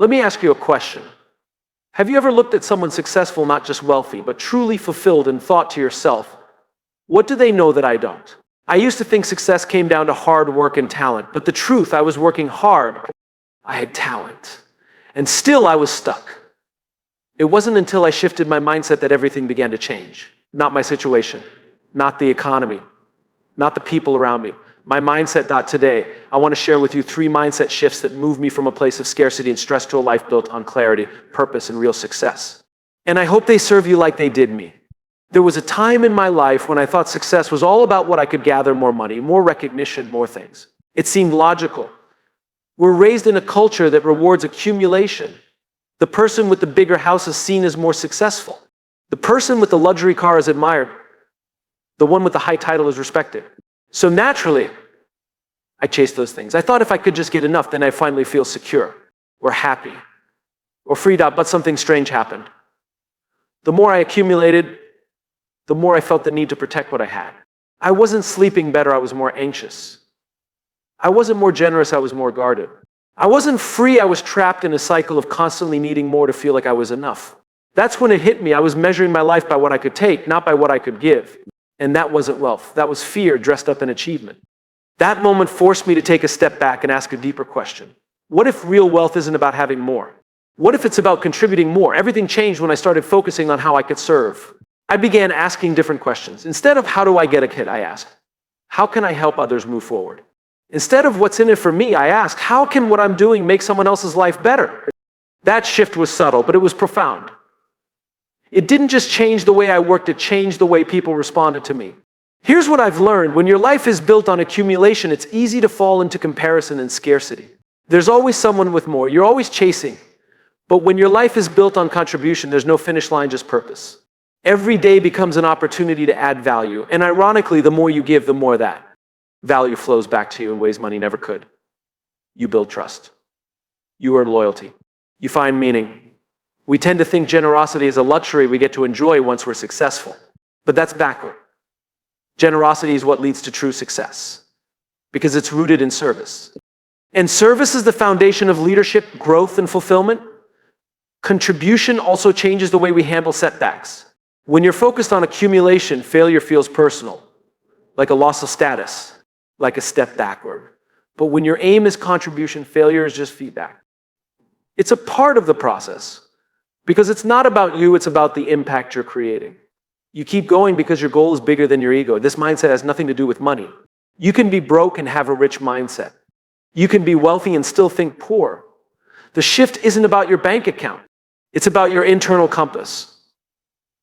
Let me ask you a question. Have you ever looked at someone successful, not just wealthy, but truly fulfilled, and thought to yourself, what do they know that I don't? I used to think success came down to hard work and talent, but the truth, I was working hard. I had talent, and still I was stuck. It wasn't until I shifted my mindset that everything began to change. Not my situation, not the economy, not the people around me. My mindset. Today, I want to share with you 3 mindset shifts that moved me from a place of scarcity and stress to a life built on clarity, purpose, and real success. And I hope they serve you like they did me. There was a time in my life when I thought success was all about what I could gather: more money, more recognition, more things. It seemed logical. We're raised in a culture that rewards accumulation. The person with the bigger house is seen as more successful. The person with the luxury car is admired. The one with the high title is respected. So naturally, I chased those things. I thought if I could just get enough, then I'd finally feel secure or happy or freed up, but something strange happened. The more I accumulated, the more I felt the need to protect what I had. I wasn't sleeping better, I was more anxious. I wasn't more generous, I was more guarded. I wasn't free, I was trapped in a cycle of constantly needing more to feel like I was enough. That's when it hit me. I was measuring my life by what I could take, not by what I could give. And that wasn't wealth. That was fear dressed up in achievement. That moment forced me to take a step back and ask a deeper question. What if real wealth isn't about having more? What if it's about contributing more? Everything changed when I started focusing on how I could serve. I began asking different questions. Instead of how do I get ahead, I asked, how can I help others move forward? Instead of what's in it for me, I asked, how can what I'm doing make someone else's life better? That shift was subtle, but it was profound. It didn't just change the way I worked, it changed the way people responded to me. Here's what I've learned. When your life is built on accumulation, it's easy to fall into comparison and scarcity. There's always someone with more. You're always chasing. But when your life is built on contribution, there's no finish line, just purpose. Every day becomes an opportunity to add value. And ironically, the more you give, the more that value flows back to you in ways money never could. You build trust. You earn loyalty. You find meaning. We tend to think generosity is a luxury we get to enjoy once we're successful. But that's backward. Generosity is what leads to true success because it's rooted in service. And service is the foundation of leadership, growth, and fulfillment. Contribution also changes the way we handle setbacks. When you're focused on accumulation, failure feels personal, like a loss of status, like a step backward. But when your aim is contribution, failure is just feedback. It's a part of the process because it's not about you, it's about the impact you're creating. You keep going because your goal is bigger than your ego. This mindset has nothing to do with money. You can be broke and have a rich mindset. You can be wealthy and still think poor. The shift isn't about your bank account. It's about your internal compass.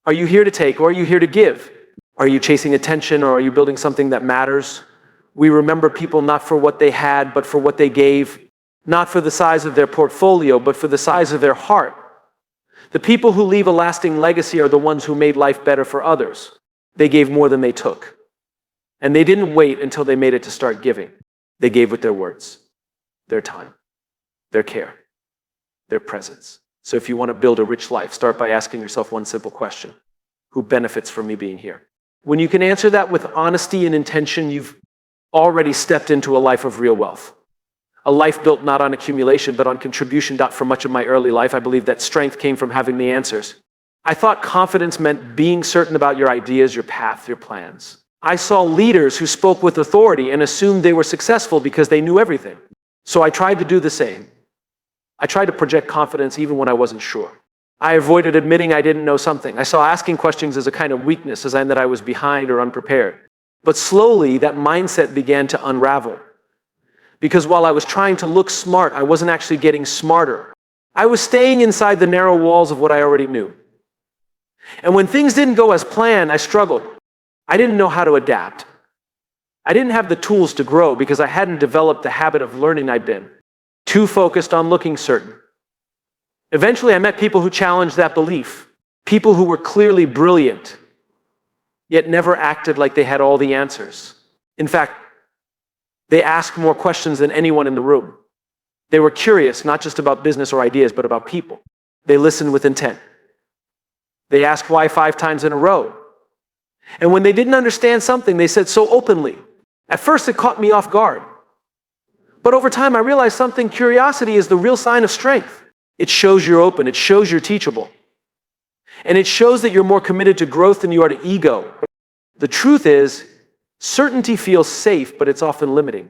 Are you here to take or are you here to give? Are you chasing attention or are you building something that matters? We remember people not for what they had, but for what they gave. Not for the size of their portfolio, but for the size of their heart. The people who leave a lasting legacy are the ones who made life better for others. They gave more than they took. And they didn't wait until they made it to start giving. They gave with their words, their time, their care, their presence. So if you want to build a rich life, start by asking yourself one simple question. Who benefits from me being here? When you can answer that with honesty and intention, you've already stepped into a life of real wealth. A life built not on accumulation, but on contribution. For much of my early life, I believed that strength came from having the answers. I thought confidence meant being certain about your ideas, your path, your plans. I saw leaders who spoke with authority and assumed they were successful because they knew everything. So I tried to do the same. I tried to project confidence even when I wasn't sure. I avoided admitting I didn't know something. I saw asking questions as a kind of weakness, as in that I was behind or unprepared. But slowly, that mindset began to unravel. Because while I was trying to look smart, I wasn't actually getting smarter. I was staying inside the narrow walls of what I already knew. And when things didn't go as planned, I struggled. I didn't know how to adapt. I didn't have the tools to grow because I hadn't developed the habit of learning I'd been. Too focused on looking certain. Eventually, I met people who challenged that belief. People who were clearly brilliant, yet never acted like they had all the answers. In fact, they asked more questions than anyone in the room. They were curious, not just about business or ideas, but about people. They listened with intent. They asked why 5 times in a row. And when they didn't understand something, they said so openly. At first, it caught me off guard. But over time, I realized something. Curiosity is the real sign of strength. It shows you're open. It shows you're teachable. And it shows that you're more committed to growth than you are to ego. The truth is, certainty feels safe, but it's often limiting.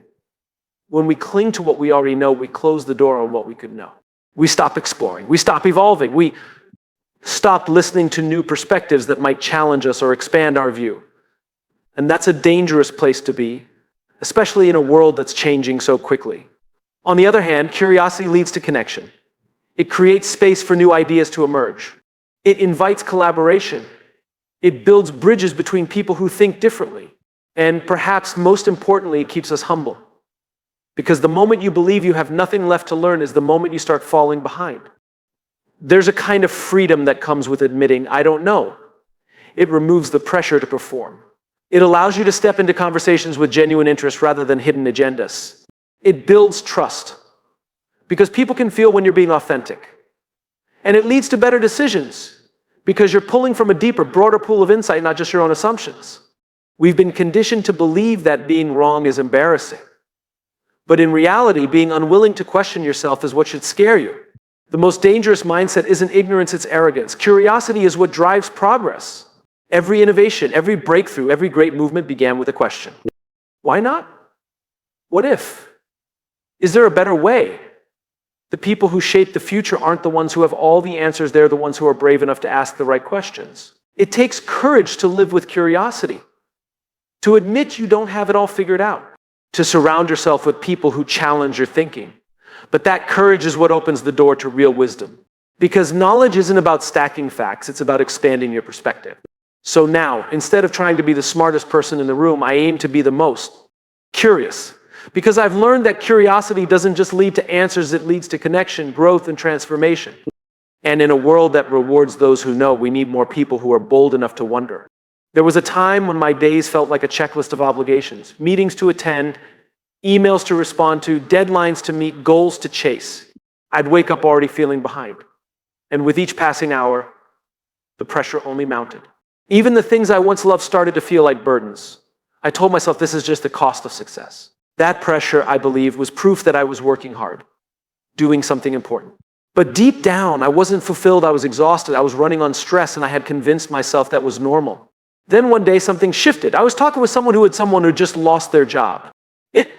When we cling to what we already know, we close the door on what we could know. We stop exploring. We stop evolving. We stop listening to new perspectives that might challenge us or expand our view. And that's a dangerous place to be, especially in a world that's changing so quickly. On the other hand, curiosity leads to connection. It creates space for new ideas to emerge. It invites collaboration. It builds bridges between people who think differently. And perhaps most importantly, it keeps us humble. Because the moment you believe you have nothing left to learn is the moment you start falling behind. There's a kind of freedom that comes with admitting, I don't know. It removes the pressure to perform. It allows you to step into conversations with genuine interest rather than hidden agendas. It builds trust. Because people can feel when you're being authentic. And it leads to better decisions. Because you're pulling from a deeper, broader pool of insight, not just your own assumptions. We've been conditioned to believe that being wrong is embarrassing. But in reality, being unwilling to question yourself is what should scare you. The most dangerous mindset isn't ignorance, it's arrogance. Curiosity is what drives progress. Every innovation, every breakthrough, every great movement began with a question. Why not? What if? Is there a better way? The people who shape the future aren't the ones who have all the answers, they're the ones who are brave enough to ask the right questions. It takes courage to live with curiosity, to admit you don't have it all figured out, to surround yourself with people who challenge your thinking. But that courage is what opens the door to real wisdom. Because knowledge isn't about stacking facts, it's about expanding your perspective. So now, instead of trying to be the smartest person in the room, I aim to be the most curious. Because I've learned that curiosity doesn't just lead to answers, it leads to connection, growth, and transformation. And in a world that rewards those who know, we need more people who are bold enough to wonder. There was a time when my days felt like a checklist of obligations, meetings to attend, emails to respond to, deadlines to meet, goals to chase. I'd wake up already feeling behind. And with each passing hour, the pressure only mounted. Even the things I once loved started to feel like burdens. I told myself this is just the cost of success. That pressure, I believe, was proof that I was working hard, doing something important. But deep down, I wasn't fulfilled, I was exhausted, I was running on stress, and I had convinced myself that was normal. Then one day something shifted. I was talking with someone who just lost their job. It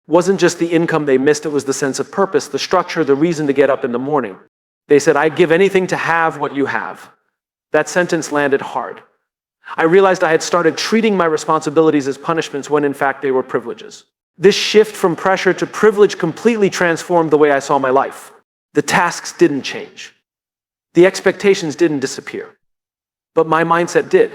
wasn't just the income they missed, it was the sense of purpose, the structure, the reason to get up in the morning. They said, I'd give anything to have what you have. That sentence landed hard. I realized I had started treating my responsibilities as punishments when in fact they were privileges. This shift from pressure to privilege completely transformed the way I saw my life. The tasks didn't change. The expectations didn't disappear. But my mindset did.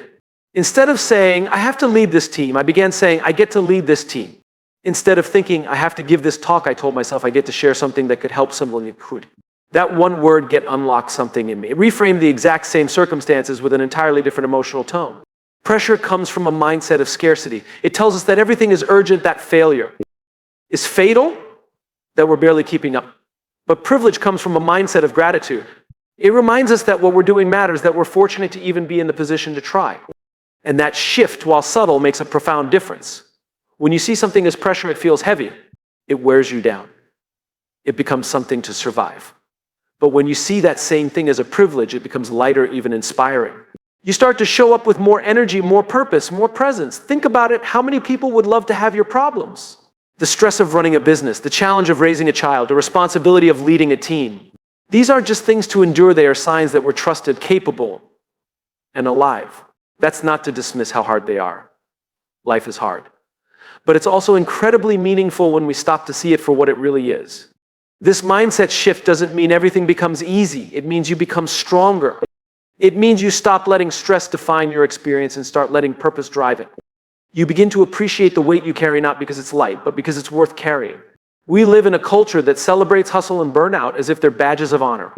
Instead of saying, I have to lead this team, I began saying, I get to lead this team. Instead of thinking, I have to give this talk, I told myself I get to share something that could help someone who could. That one word get unlocked something in me. It reframed the exact same circumstances with an entirely different emotional tone. Pressure comes from a mindset of scarcity. It tells us that everything is urgent, that failure is fatal, that we're barely keeping up. But privilege comes from a mindset of gratitude. It reminds us that what we're doing matters, that we're fortunate to even be in the position to try. And that shift, while subtle, makes a profound difference. When you see something as pressure, it feels heavy. It wears you down. It becomes something to survive. But when you see that same thing as a privilege, it becomes lighter, even inspiring. You start to show up with more energy, more purpose, more presence. Think about it. How many people would love to have your problems? The stress of running a business, the challenge of raising a child, the responsibility of leading a team. These aren't just things to endure. They are signs that we're trusted, capable, and alive. That's not to dismiss how hard they are. Life is hard. But it's also incredibly meaningful when we stop to see it for what it really is. This mindset shift doesn't mean everything becomes easy. It means you become stronger. It means you stop letting stress define your experience and start letting purpose drive it. You begin to appreciate the weight you carry not because it's light, but because it's worth carrying. We live in a culture that celebrates hustle and burnout as if they're badges of honor.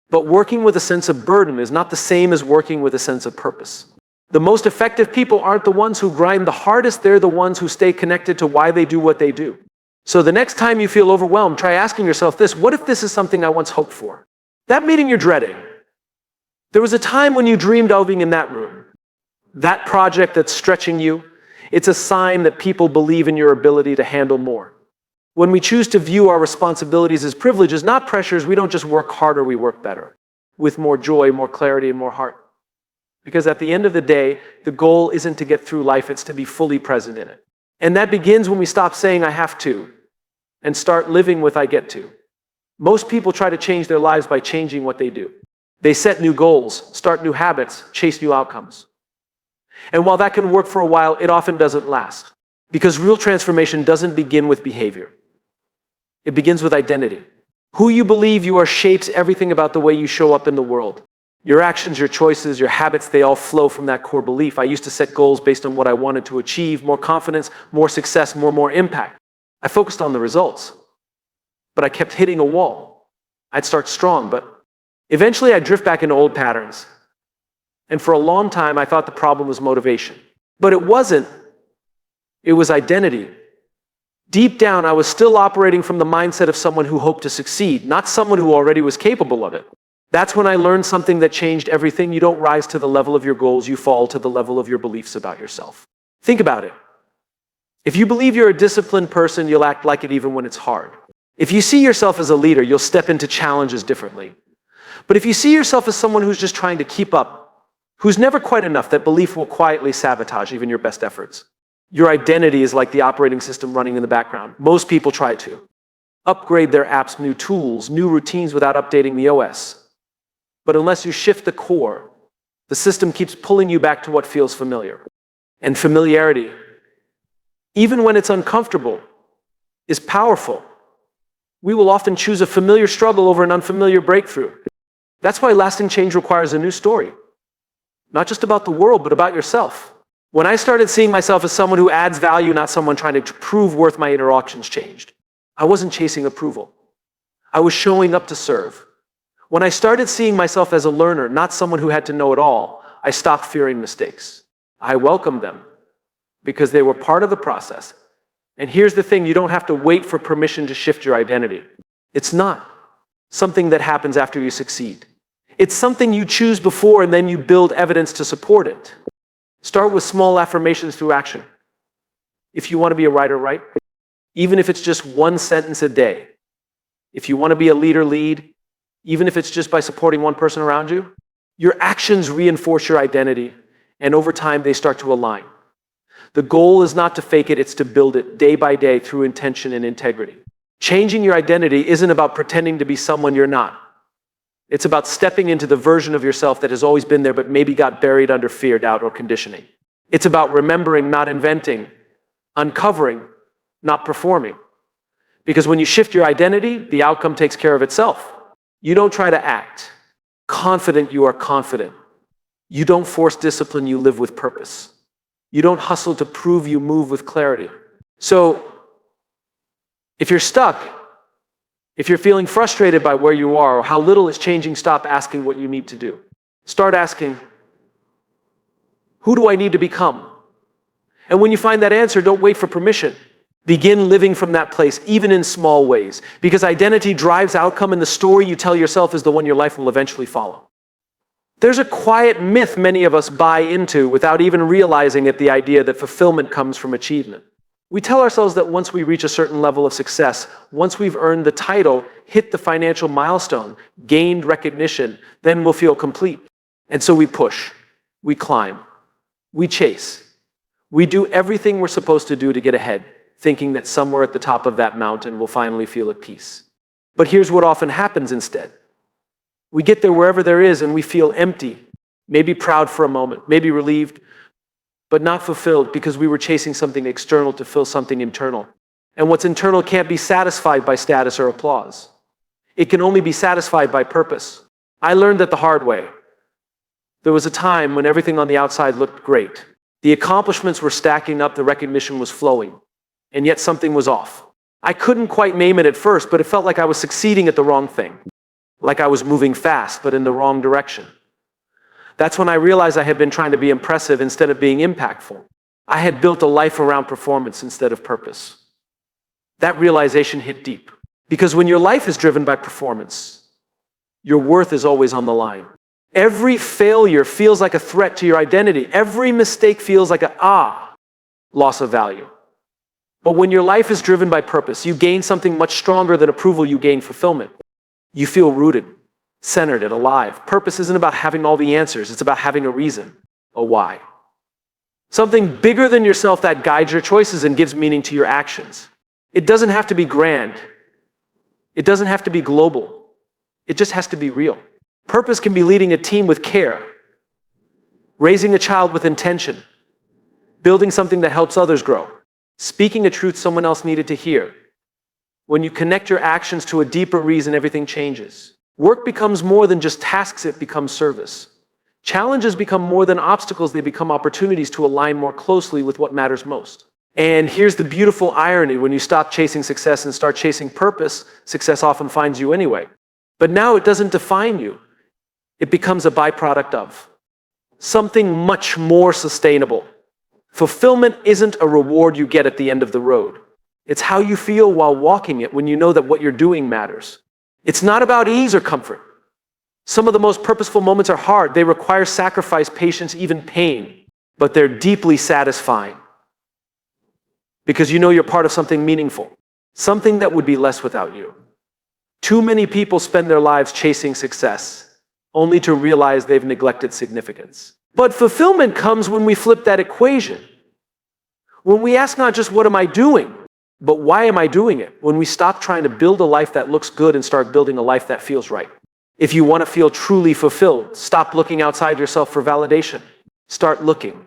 But working with a sense of burden is not the same as working with a sense of purpose. The most effective people aren't the ones who grind the hardest, they're the ones who stay connected to why they do what they do. So the next time you feel overwhelmed, try asking yourself this: what if this is something I once hoped for? That meeting you're dreading. There was a time when you dreamed of being in that room. That project that's stretching you, it's a sign that people believe in your ability to handle more. When we choose to view our responsibilities as privileges, not pressures, we don't just work harder, we work better, with more joy, more clarity, and more heart. Because at the end of the day, the goal isn't to get through life, it's to be fully present in it. And that begins when we stop saying I have to and start living with I get to. Most people try to change their lives by changing what they do. They set new goals, start new habits, chase new outcomes. And while that can work for a while, it often doesn't last. Because real transformation doesn't begin with behavior. It begins with identity. Who you believe you are shapes everything about the way you show up in the world. Your actions, your choices, your habits, they all flow from that core belief. I used to set goals based on what I wanted to achieve, more confidence, more success, more impact. I focused on the results, but I kept hitting a wall. I'd start strong, but eventually I'd drift back into old patterns. And for a long time, I thought the problem was motivation. But it wasn't. It was identity. Deep down, I was still operating from the mindset of someone who hoped to succeed, not someone who already was capable of it. That's when I learned something that changed everything. You don't rise to the level of your goals, you fall to the level of your beliefs about yourself. Think about it. If you believe you're a disciplined person, you'll act like it even when it's hard. If you see yourself as a leader, you'll step into challenges differently. But if you see yourself as someone who's just trying to keep up, who's never quite enough, that belief will quietly sabotage even your best efforts. Your identity is like the operating system running in the background. Most people try to upgrade their apps, new tools, new routines without updating the OS. But unless you shift the core, the system keeps pulling you back to what feels familiar. And familiarity, even when it's uncomfortable, is powerful. We will often choose a familiar struggle over an unfamiliar breakthrough. That's why lasting change requires a new story. Not just about the world, but about yourself. When I started seeing myself as someone who adds value, not someone trying to prove worth, my interactions changed. I wasn't chasing approval. I was showing up to serve. When I started seeing myself as a learner, not someone who had to know it all, I stopped fearing mistakes. I welcomed them because they were part of the process. And here's the thing, you don't have to wait for permission to shift your identity. It's not something that happens after you succeed. It's something you choose before and then you build evidence to support it. Start with small affirmations through action. If you want to be a writer, write. Even if it's just one sentence a day. If you want to be a leader, lead. Even if it's just by supporting one person around you. Your actions reinforce your identity, and over time they start to align. The goal is not to fake it, it's to build it day by day through intention and integrity. Changing your identity isn't about pretending to be someone you're not. It's about stepping into the version of yourself that has always been there but maybe got buried under fear, doubt, or conditioning. It's about remembering, not inventing, uncovering, not performing. Because when you shift your identity, the outcome takes care of itself. You don't try to act. Confident, you are confident. You don't force discipline, you live with purpose. You don't hustle to prove, you move with clarity. So, if you're stuck, if you're feeling frustrated by where you are or how little is changing, stop asking what you need to do. Start asking, who do I need to become? And when you find that answer, don't wait for permission. Begin living from that place, even in small ways. Because identity drives outcome, and the story you tell yourself is the one your life will eventually follow. There's a quiet myth many of us buy into without even realizing it, the idea that fulfillment comes from achievement. We tell ourselves that once we reach a certain level of success, once we've earned the title, hit the financial milestone, gained recognition, then we'll feel complete. And so we push, we climb, we chase. We do everything we're supposed to do to get ahead, thinking that somewhere at the top of that mountain we'll finally feel at peace. But here's what often happens instead. We get there wherever there is and we feel empty, maybe proud for a moment, maybe relieved, but not fulfilled because we were chasing something external to fill something internal. And what's internal can't be satisfied by status or applause. It can only be satisfied by purpose. I learned that the hard way. There was a time when everything on the outside looked great. The accomplishments were stacking up, the recognition was flowing, and yet something was off. I couldn't quite name it at first, but it felt like I was succeeding at the wrong thing. Like I was moving fast, but in the wrong direction. That's when I realized I had been trying to be impressive instead of being impactful. I had built a life around performance instead of purpose. That realization hit deep. Because when your life is driven by performance, your worth is always on the line. Every failure feels like a threat to your identity. Every mistake feels like loss of value. But when your life is driven by purpose, you gain something much stronger than approval. You gain fulfillment. You feel rooted, centered, and alive. Purpose isn't about having all the answers. It's about having a reason, a why. Something bigger than yourself that guides your choices and gives meaning to your actions. It doesn't have to be grand. It doesn't have to be global. It just has to be real. Purpose can be leading a team with care, raising a child with intention, building something that helps others grow, speaking a truth someone else needed to hear. When you connect your actions to a deeper reason, everything changes. Work becomes more than just tasks, it becomes service. Challenges become more than obstacles, they become opportunities to align more closely with what matters most. And here's the beautiful irony: when you stop chasing success and start chasing purpose, success often finds you anyway. But now it doesn't define you. It becomes a byproduct of something much more sustainable. Fulfillment isn't a reward you get at the end of the road. It's how you feel while walking it, when you know that what you're doing matters. It's not about ease or comfort. Some of the most purposeful moments are hard. They require sacrifice, patience, even pain. But they're deeply satisfying. Because you know you're part of something meaningful. Something that would be less without you. Too many people spend their lives chasing success, only to realize they've neglected significance. But fulfillment comes when we flip that equation. When we ask not just what am I doing, but why am I doing it? When we stop trying to build a life that looks good and start building a life that feels right. If you want to feel truly fulfilled, stop looking outside yourself for validation. Start looking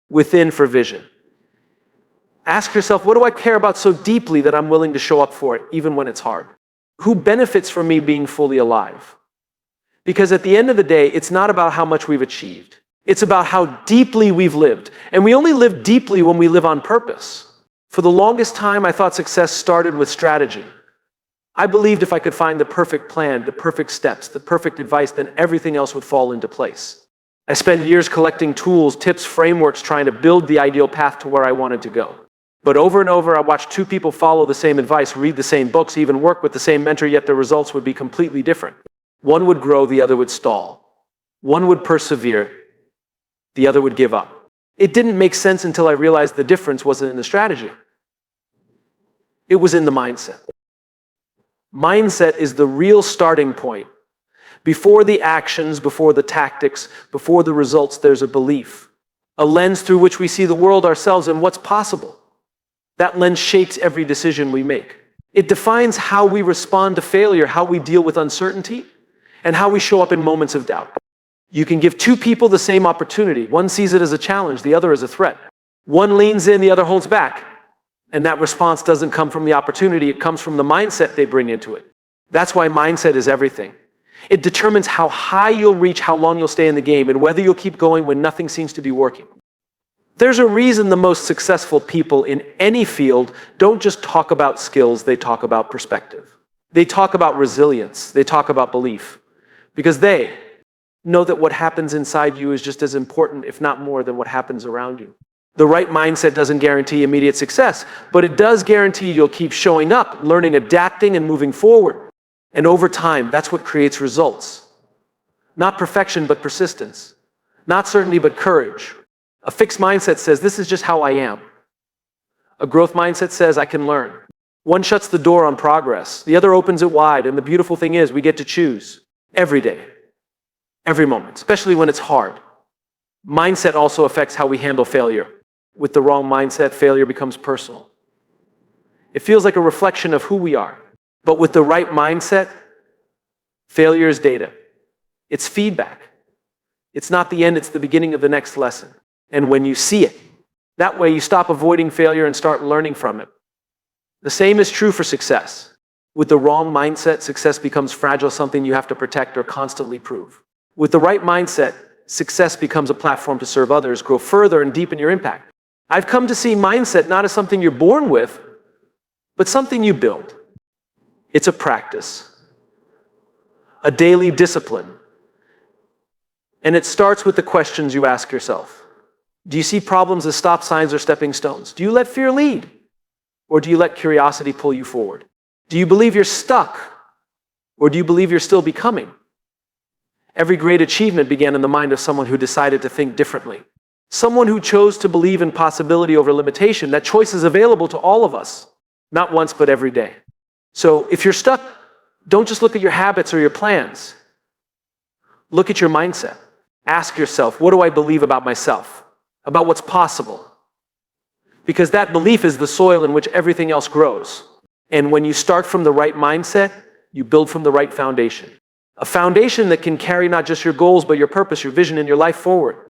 within for vision. Ask yourself, what do I care about so deeply that I'm willing to show up for it, even when it's hard? Who benefits from me being fully alive? Because at the end of the day, it's not about how much we've achieved. It's about how deeply we've lived. And we only live deeply when we live on purpose. For the longest time, I thought success started with strategy. I believed if I could find the perfect plan, the perfect steps, the perfect advice, then everything else would fall into place. I spent years collecting tools, tips, frameworks, trying to build the ideal path to where I wanted to go. But over and over, I watched two people follow the same advice, read the same books, even work with the same mentor, yet the results would be completely different. One would grow, the other would stall. One would persevere, the other would give up. It didn't make sense until I realized the difference wasn't in the strategy. It was in the mindset. Mindset is the real starting point. Before the actions, before the tactics, before the results, there's a belief. A lens through which we see the world, ourselves, and what's possible. That lens shapes every decision we make. It defines how we respond to failure, how we deal with uncertainty, and how we show up in moments of doubt. You can give two people the same opportunity. One sees it as a challenge, the other as a threat. One leans in, the other holds back. And that response doesn't come from the opportunity, it comes from the mindset they bring into it. That's why mindset is everything. It determines how high you'll reach, how long you'll stay in the game, and whether you'll keep going when nothing seems to be working. There's a reason the most successful people in any field don't just talk about skills, they talk about perspective. They talk about resilience, they talk about belief. Because they know that what happens inside you is just as important, if not more, than what happens around you. The right mindset doesn't guarantee immediate success, but it does guarantee you'll keep showing up, learning, adapting, and moving forward. And over time, that's what creates results. Not perfection, but persistence. Not certainty, but courage. A fixed mindset says, this is just how I am. A growth mindset says, I can learn. One shuts the door on progress. The other opens it wide. And the beautiful thing is, we get to choose every day, every moment, especially when it's hard. Mindset also affects how we handle failure. With the wrong mindset, failure becomes personal. It feels like a reflection of who we are. But with the right mindset, failure is data. It's feedback. It's not the end, it's the beginning of the next lesson. And when you see it, that way you stop avoiding failure and start learning from it. The same is true for success. With the wrong mindset, success becomes fragile, something you have to protect or constantly prove. With the right mindset, success becomes a platform to serve others, grow further, and deepen your impact. I've come to see mindset not as something you're born with, but something you build. It's a practice, a daily discipline. And it starts with the questions you ask yourself. Do you see problems as stop signs or stepping stones? Do you let fear lead? Or do you let curiosity pull you forward? Do you believe you're stuck? Or do you believe you're still becoming? Every great achievement began in the mind of someone who decided to think differently. Someone who chose to believe in possibility over limitation. That choice is available to all of us, not once, but every day. So if you're stuck, don't just look at your habits or your plans. Look at your mindset. Ask yourself, what do I believe about myself? About what's possible? Because that belief is the soil in which everything else grows. And when you start from the right mindset, you build from the right foundation. A foundation that can carry not just your goals, but your purpose, your vision, and your life forward.